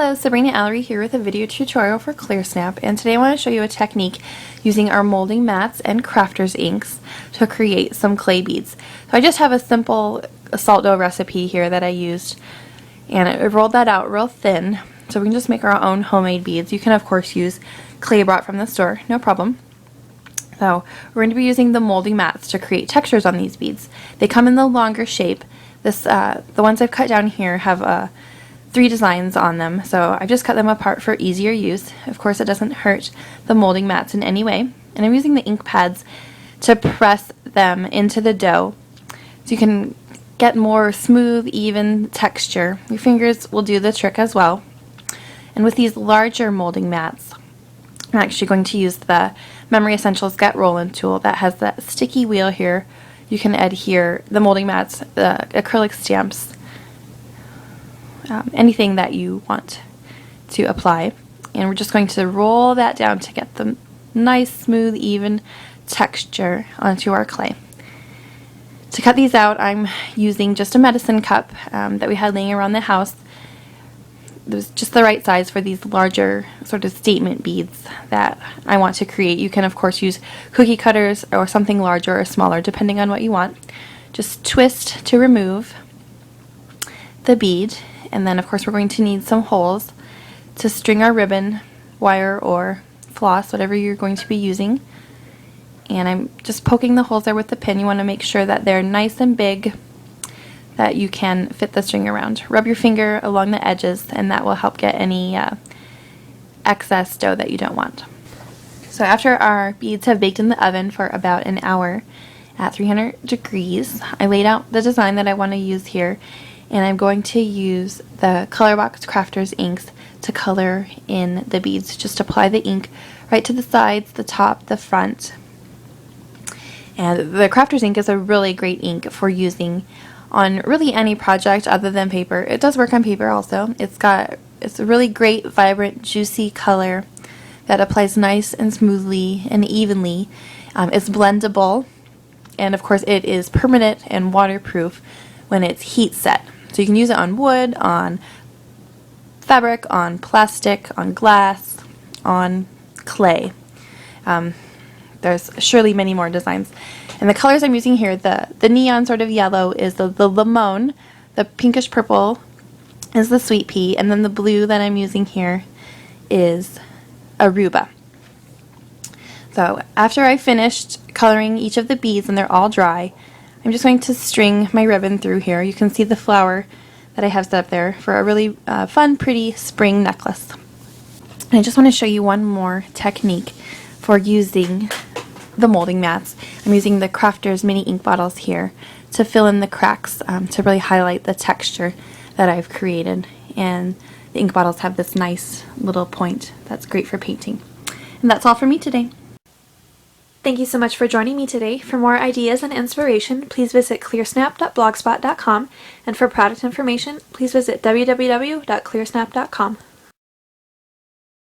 Hello, Sabrina Alery here with a video tutorial for Clearsnap, and today I want to show you a technique using our molding mats and crafters inks to create some clay beads. So I just have a simple salt dough recipe here that I used, and I rolled that out real thin so we can just make our own homemade beads. You can of course use clay brought from the store, no problem. So we're going to be using the molding mats to create textures on these beads. They come in the longer shape. The ones I've cut down here have 3 designs on them, so I've just cut them apart for easier use. Of course, it doesn't hurt the molding mats in any way. And I'm using the ink pads to press them into the dough so you can get more smooth, even texture. Your fingers will do the trick as well. And with these larger molding mats, I'm actually going to use the Memory Essentials Get Rollin' tool that has that sticky wheel here. You can adhere the molding mats, the acrylic stamps, anything that you want to apply, and we're just going to roll that down to get the nice smooth even texture onto our clay. To cut these out, I'm using just a medicine cup that we had laying around the house. It was just the right size for these larger sort of statement beads that I want to create. You can of course use cookie cutters or something larger or smaller depending on what you want. Just twist to remove the bead. And then of course we're going to need some holes to string our ribbon, wire, or floss, whatever you're going to be using. And I'm just poking the holes there with the pin. You want to make sure that they're nice and big, that you can fit the string around. Rub your finger along the edges and that will help get any excess dough that you don't want. So after our beads have baked in the oven for about an hour at 300 degrees, I laid out the design that I want to use here. And I'm going to use the Colorbox Crafters inks to color in the beads. Just apply the ink right to the sides, the top, the front. And the Crafters ink is a really great ink for using on really any project other than paper. It does work on paper also. It's a really great, vibrant, juicy color that applies nice and smoothly and evenly. It's blendable, and of course it is permanent and waterproof when it's heat set. So you can use it on wood, on fabric, on plastic, on glass, on clay. There's surely many more designs. And the colors I'm using here, the neon sort of yellow is the limon, the pinkish purple is the sweet pea, and then the blue that I'm using here is Aruba. So after I finished coloring each of the beads and they're all dry, I'm just going to string my ribbon through here. You can see the flower that I have set up there for a really fun, pretty spring necklace. And I just want to show you one more technique for using the molding mats. I'm using the Crafters mini ink bottles here to fill in the cracks to really highlight the texture that I've created. And the ink bottles have this nice little point that's great for painting. And that's all for me today. Thank you so much for joining me today. For more ideas and inspiration, please visit clearsnap.blogspot.com, and for product information, please visit www.clearsnap.com.